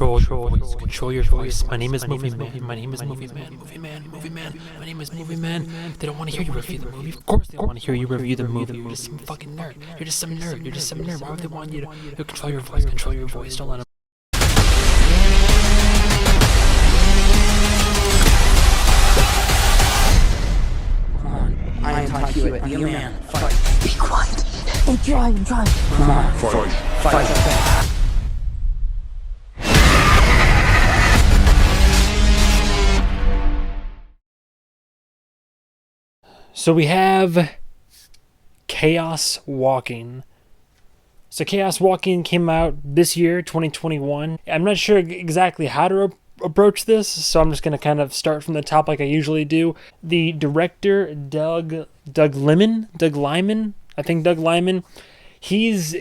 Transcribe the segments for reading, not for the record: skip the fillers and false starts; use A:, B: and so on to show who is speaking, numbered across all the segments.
A: Control your voice. Control your voice. My name is MovieMan. My name is MovieMan. MovieMan. My name is MovieMan. They don't want to hear you review the movie. Of course they don't want to hear you review the movie. You're just some fucking nerd. You're just some nerd. You're just some nerd. Why would they want you to control your voice? Control your voice. Don't let them.
B: Come on. I am Todd Hewitt. Be a man. Fight.
C: Be quiet. I'm trying.
B: Come on. Fight.
A: So we have Chaos Walking. So Chaos Walking came out this year, 2021. I'm not sure exactly how to approach this, so I'm just going to kind of start from the top like I usually do. The director, Doug Liman, he's...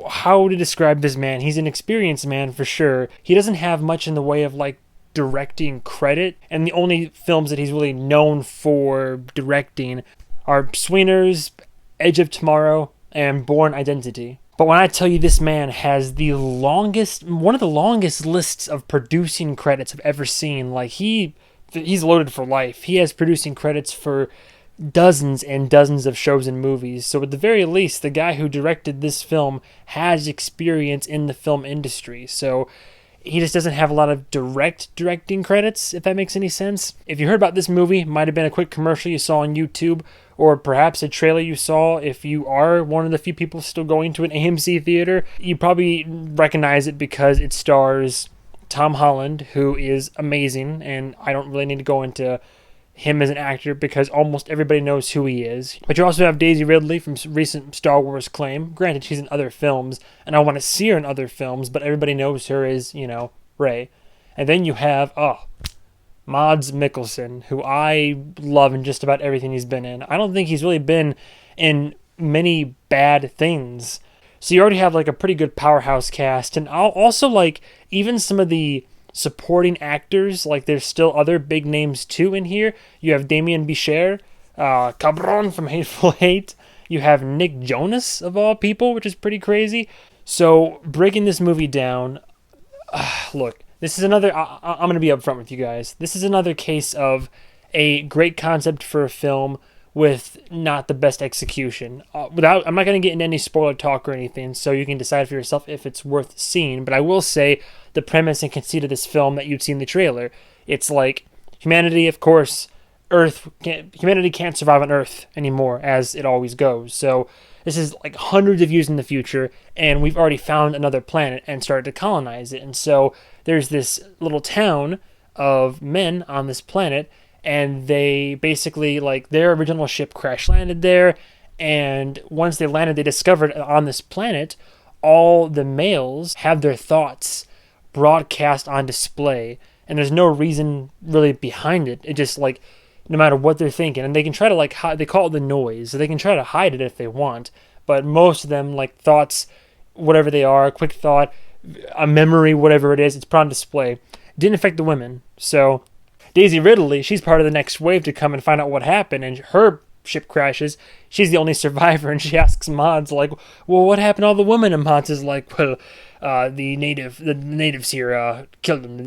A: How to describe this man? He's an experienced man for sure. He doesn't have much in the way of like directing credit, and the only films that he's really known for directing are Swingers, Edge of Tomorrow, and Bourne Identity. But when I tell you this man has one of the longest lists of producing credits I've ever seen, like he's loaded for life. He has producing credits for dozens and dozens of shows and movies. So at the very least, the guy who directed this film has experience in the film industry. So he just doesn't have a lot of directing credits, if that makes any sense. If you heard about this movie, it might have been a quick commercial you saw on YouTube, or perhaps a trailer you saw. If you are one of the few people still going to an AMC theater, you probably recognize it because it stars Tom Holland, who is amazing, and I don't really need to go into him as an actor because almost everybody knows who he is. But you also have Daisy Ridley from recent Star Wars claim. Granted, she's in other films, and I want to see her in other films, but everybody knows her as, Rey. And then you have, Mads Mikkelsen, who I love in just about everything he's been in. I don't think he's really been in many bad things. So you already have like a pretty good powerhouse cast, and also like even some of the supporting actors, like there's still other big names too in here. You have Damien Bichir, Cabron from Hateful Eight. You have Nick Jonas of all people, which is pretty crazy. So breaking this movie down, look, this is another. I'm going to be upfront with you guys. This is another case of a great concept for a film with not the best execution. I'm not going to get into any spoiler talk or anything, so you can decide for yourself if it's worth seeing. But I will say the premise and conceit of this film that you'd see in the trailer. It's like humanity, of course, humanity can't survive on Earth anymore, as it always goes. So this is like hundreds of years in the future, and we've already found another planet and started to colonize it. And so there's this little town of men on this planet, and they basically, like, their original ship crash landed there, and once they landed, they discovered on this planet all the males have their thoughts broadcast on display, and there's no reason really behind it. It just, like, no matter what they're thinking, and they can try to, like, they call it the noise, so they can try to hide it if they want, but most of them, like, thoughts, whatever they are, a quick thought, a memory, whatever it is, it's put on display. It didn't affect the women, so Daisy Ridley, she's part of the next wave to come and find out what happened, and her ship crashes. She's the only survivor, and she asks Mads, like, well, what happened to all the women? And Mads is like, well, the natives here killed them.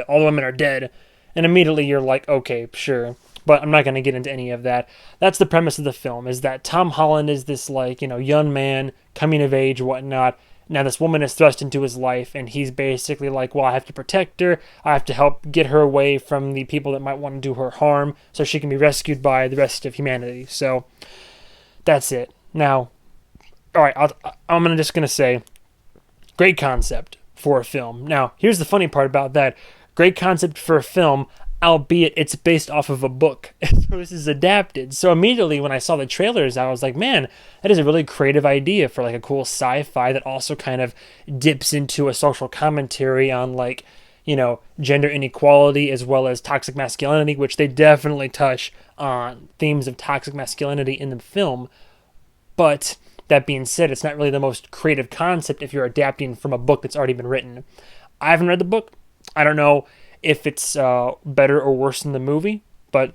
A: All the women are dead. And immediately you're like, okay, sure. But I'm not going to get into any of that. That's the premise of the film, is that Tom Holland is this, like, young man, coming of age, whatnot. Now this woman is thrust into his life, and he's basically like, well, I have to protect her. I have to help get her away from the people that might want to do her harm so she can be rescued by the rest of humanity. So that's it. Now, all right, I'm just going to say, great concept for a film. Now, here's the funny part about that. Great concept for a film, albeit it's based off of a book. So this is adapted. So immediately when I saw the trailers, I was like, man, that is a really creative idea for like a cool sci-fi that also kind of dips into a social commentary on, like, gender inequality as well as toxic masculinity, which they definitely touch on themes of toxic masculinity in the film. But that being said, it's not really the most creative concept if you're adapting from a book that's already been written. I haven't read the book. I don't know if it's better or worse than the movie, but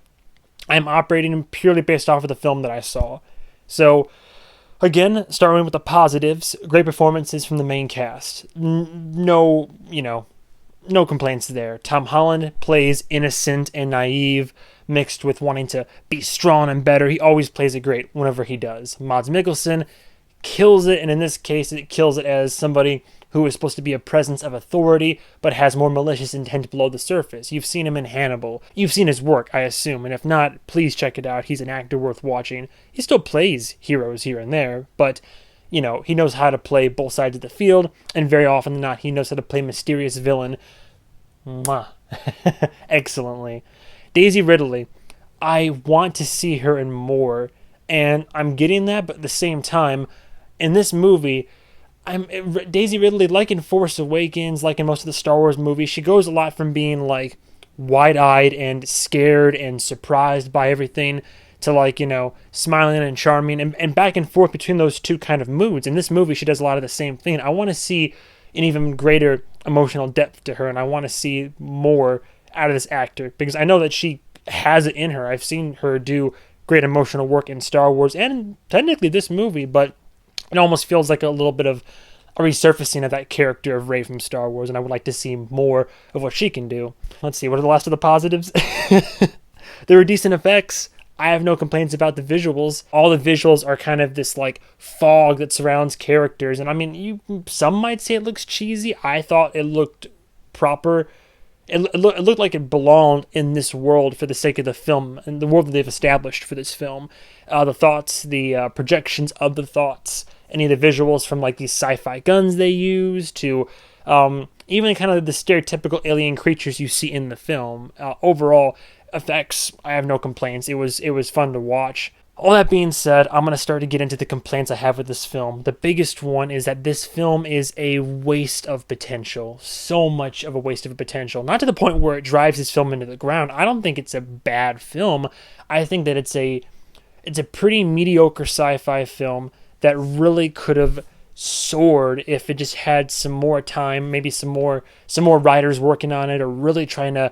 A: I'm operating purely based off of the film that I saw. So Again, starting with the positives, great performances from the main cast. No, no complaints there. Tom Holland plays innocent and naive, mixed with wanting to be strong and better. He always plays it great whenever he does. Mads Mikkelsen kills it, and in this case, it kills it as somebody who is supposed to be a presence of authority, but has more malicious intent below the surface. You've seen him in Hannibal. You've seen his work, I assume, and if not, please check it out. He's an actor worth watching. He still plays heroes here and there, but, he knows how to play both sides of the field, and very often than not, he knows how to play mysterious villain excellently. Daisy Ridley, I want to see her in more, and I'm getting that, but at the same time, in this movie, Daisy Ridley, like in Force Awakens, like in most of the Star Wars movies, she goes a lot from being like wide-eyed and scared and surprised by everything to like, smiling and charming and back and forth between those two kind of moods. In this movie, she does a lot of the same thing. I want to see an even greater emotional depth to her, and I want to see more out of this actor because I know that she has it in her. I've seen her do great emotional work in Star Wars and technically this movie, but it almost feels like a little bit of a resurfacing of that character of Rey from Star Wars, and I would like to see more of what she can do. Let's see, what are the last of the positives? There were decent effects. I have no complaints about the visuals. All the visuals are kind of this like fog that surrounds characters, and I mean, some might say it looks cheesy. I thought it looked proper. It looked like it belonged in this world for the sake of the film and the world that they've established for this film. The thoughts, the projections of the thoughts, any of the visuals from like these sci-fi guns they use to even kind of the stereotypical alien creatures you see in the film. Overall effects, I have no complaints. It was fun to watch. All that being said, I'm going to start to get into the complaints I have with this film. The biggest one is that this film is a waste of potential. So much of a waste of potential. Not to the point where it drives this film into the ground. I don't think it's a bad film. I think that it's a pretty mediocre sci-fi film that really could have soared if it just had some more time, maybe some more writers working on it, or really trying to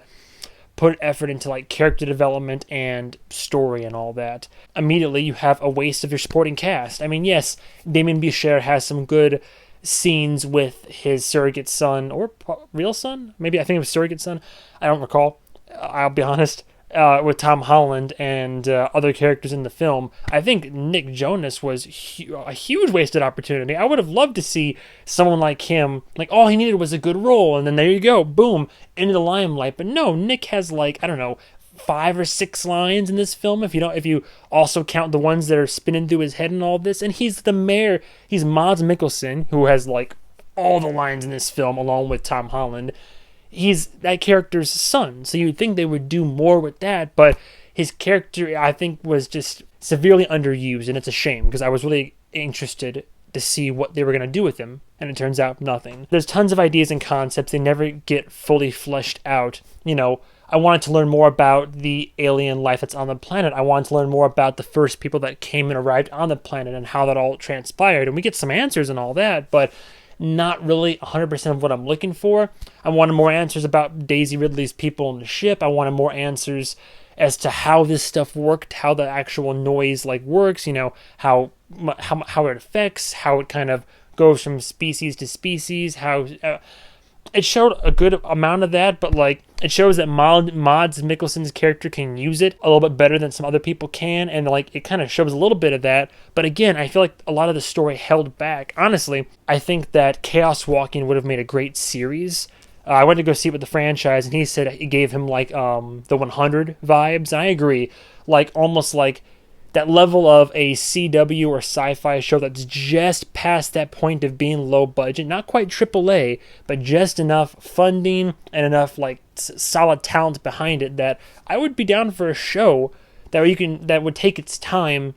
A: put effort into like character development and story and all that. Immediately you have a waste of your supporting cast. I mean, yes, Damien Bichir has some good scenes with his surrogate son or real son. Maybe I think it was surrogate son. I don't recall. I'll be honest. With Tom Holland and other characters in the film. I think Nick Jonas was a huge wasted opportunity. I would have loved to see someone like him, like all he needed was a good role, and then there you go, boom, into the limelight. But no, Nick has like, I don't know, 5 or 6 lines in this film, if you also count the ones that are spinning through his head and all this. And he's the mayor. He's Mads Mikkelsen, who has like all the lines in this film, along with Tom Holland. He's that character's son, so you'd think they would do more with that, but his character, I think, was just severely underused, and it's a shame, because I was really interested to see what they were going to do with him, and it turns out nothing. There's tons of ideas and concepts, they never get fully fleshed out. I wanted to learn more about the alien life that's on the planet. I wanted to learn more about the first people that came and arrived on the planet and how that all transpired, and we get some answers and all that, but not really 100% of what I'm looking for. I wanted more answers about Daisy Ridley's people on the ship. I wanted more answers as to how this stuff worked, how the actual noise like works, how it affects, how it kind of goes from species to species, how it showed a good amount of that, but like it shows that Mads Mikkelsen's character can use it a little bit better than some other people can, and like it kind of shows a little bit of that. But again, I feel like a lot of the story held back. Honestly, I think that Chaos Walking would have made a great series. I went to go see it with the franchise, and he said it gave him like the 100 vibes, and I agree. Like almost like that level of a CW or sci-fi show that's just past that point of being low budget, not quite AAA, but just enough funding and enough like solid talent behind it that I would be down for a show that would take its time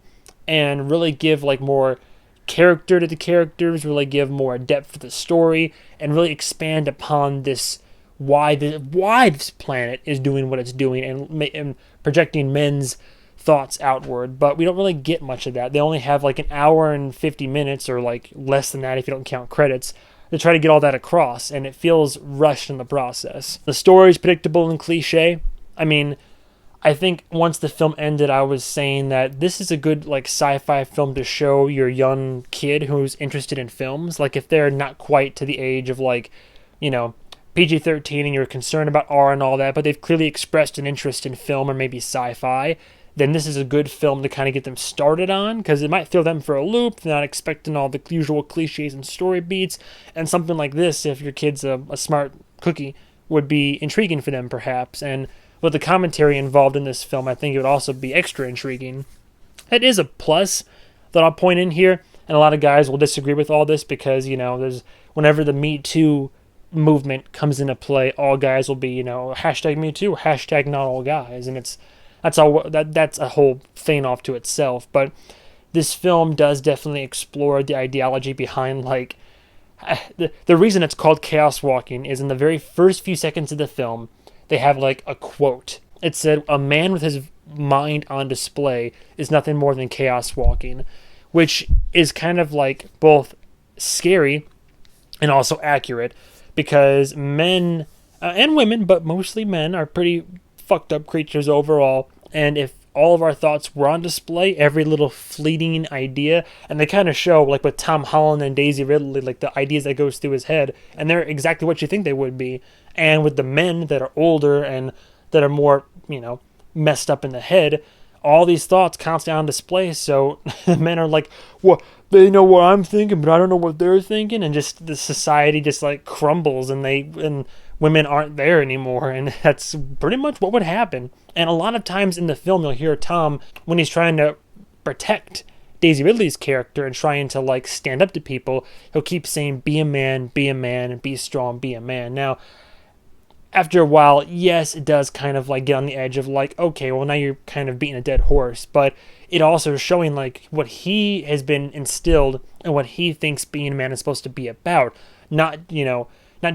A: and really give like more character to the characters, really give more depth to the story, and really expand upon this why this planet is doing what it's doing and projecting men's thoughts outward. But we don't really get much of that. They only have like an hour and 50 minutes, or like less than that if you don't count credits, to try to get all that across, and it feels rushed in the process. The story's predictable and cliche. I mean, I think once the film ended, I was saying that this is a good like sci-fi film to show your young kid who's interested in films. Like if they're not quite to the age of like, PG-13 and you're concerned about R and all that, but they've clearly expressed an interest in film or maybe sci-fi, then this is a good film to kind of get them started on, because it might throw them for a loop. They're not expecting all the usual cliches and story beats, and something like this, if your kid's a smart cookie, would be intriguing for them perhaps. And with the commentary involved in this film, I think it would also be extra intriguing. It is a plus that I'll point in here, and a lot of guys will disagree with all this because, there's whenever the Me Too movement comes into play, all guys will be, hashtag Me Too, hashtag not all guys, and that's a whole thing off to itself. But this film does definitely explore the ideology behind, like, the reason it's called Chaos Walking is in the very first few seconds of the film, they have like a quote. It said, "A man with his mind on display is nothing more than chaos walking," which is kind of like both scary and also accurate, because men and women, but mostly men, are pretty fucked up creatures overall. And if all of our thoughts were on display, every little fleeting idea, and they kind of show, like with Tom Holland and Daisy Ridley, like the ideas that goes through his head, and they're exactly what you think they would be. And with the men that are older and that are more, messed up in the head, all these thoughts constantly on display. So the men are like, well, they know what I'm thinking, but I don't know what they're thinking, and just the society just like crumbles, and women aren't there anymore, and that's pretty much what would happen. And a lot of times in the film, you'll hear Tom, when he's trying to protect Daisy Ridley's character and trying to like stand up to people, he'll keep saying, be a man, and be strong, be a man. Now, after a while, yes, it does kind of like get on the edge of like, okay, well, now you're kind of beating a dead horse, but it also is showing like what he has been instilled and what he thinks being a man is supposed to be about. Not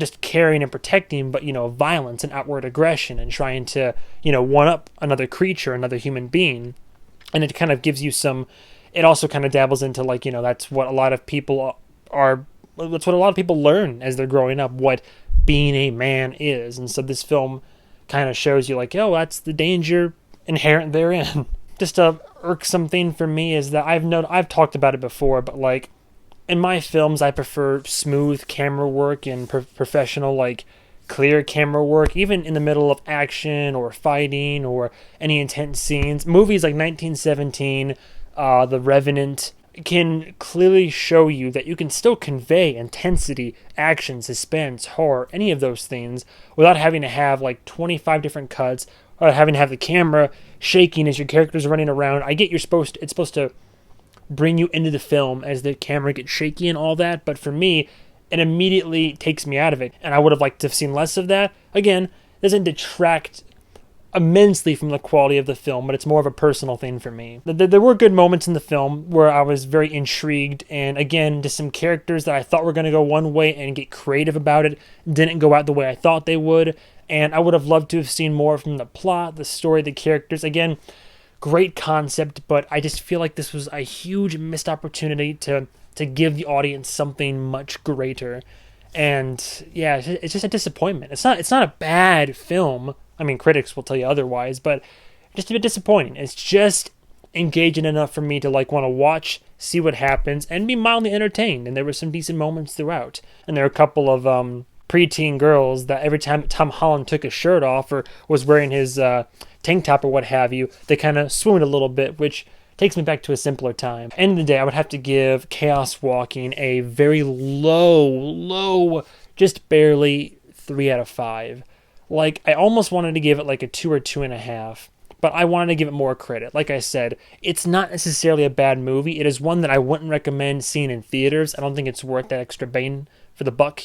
A: just caring and protecting, but, violence and outward aggression and trying to, one up another creature, another human being. And it kind of gives you it also kind of dabbles into like, that's what a lot of people that's what a lot of people learn as they're growing up, what being a man is. And so this film kind of shows you like, oh, that's the danger inherent therein. Just a irksome thing for me is that I've talked about it before, but like, in my films, I prefer smooth camera work and professional, like, clear camera work, even in the middle of action or fighting or any intense scenes. Movies like 1917, The Revenant, can clearly show you that you can still convey intensity, action, suspense, horror, any of those things, without having to have, like, 25 different cuts, or having to have the camera shaking as your character's running around. I get it's supposed to bring you into the film as the camera gets shaky and all that, but for me, it immediately takes me out of it, and I would have liked to have seen less of that. Again, it doesn't detract immensely from the quality of the film, but it's more of a personal thing for me. There were good moments in the film where I was very intrigued, and again, just some characters that I thought were going to go one way and get creative about it didn't go out the way I thought they would, and I would have loved to have seen more from the plot, the story, the characters. Again, great concept, but I just feel like this was a huge missed opportunity to give the audience something much greater. And yeah, it's just a disappointment. It's not a bad film. I mean, critics will tell you otherwise, but just a bit disappointing. It's just engaging enough for me to like want to watch, see what happens, and be mildly entertained. And there were some decent moments throughout. And there are a couple of preteen girls that every time Tom Holland took his shirt off or was wearing his tank top or what have you, they kind of swooned a little bit, which takes me back to a simpler time. End of the day, I would have to give Chaos Walking a very low, just barely 3 out of 5. Like, I almost wanted to give it like a 2 or 2.5, but I wanted to give it more credit. Like I said, it's not necessarily a bad movie. It is one that I wouldn't recommend seeing in theaters. I don't think it's worth that extra bang for the buck,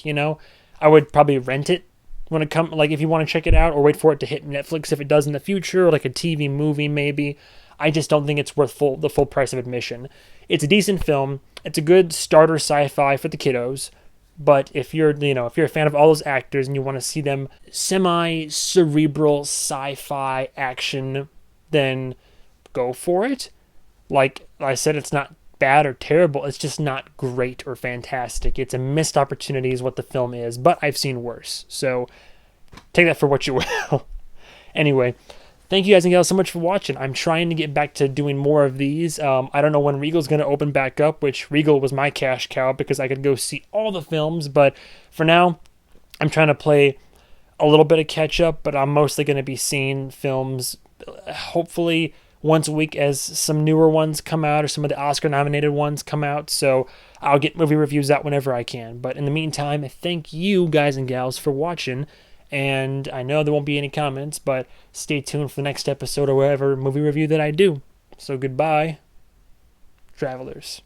A: I would probably rent it when it comes, like if you want to check it out, or wait for it to hit Netflix if it does in the future, or like a TV movie maybe. I just don't think it's worth the full price of admission. It's a decent film. It's a good starter sci-fi for the kiddos. But if you're a fan of all those actors and you want to see them semi-cerebral sci-fi action, then go for it. Like I said, it's not bad or terrible. It's just not great or fantastic. It's a missed opportunity is what the film is, but I've seen worse. So take that for what you will. Anyway, thank you guys and gals so much for watching. I'm trying to get back to doing more of these. I don't know when Regal's going to open back up, which Regal was my cash cow because I could go see all the films. But for now, I'm trying to play a little bit of catch up, but I'm mostly going to be seeing films hopefully once a week as some newer ones come out or some of the Oscar nominated ones come out. So I'll get movie reviews out whenever I can. But in the meantime, thank you guys and gals for watching. And I know there won't be any comments, but stay tuned for the next episode or whatever movie review that I do. So goodbye, travelers.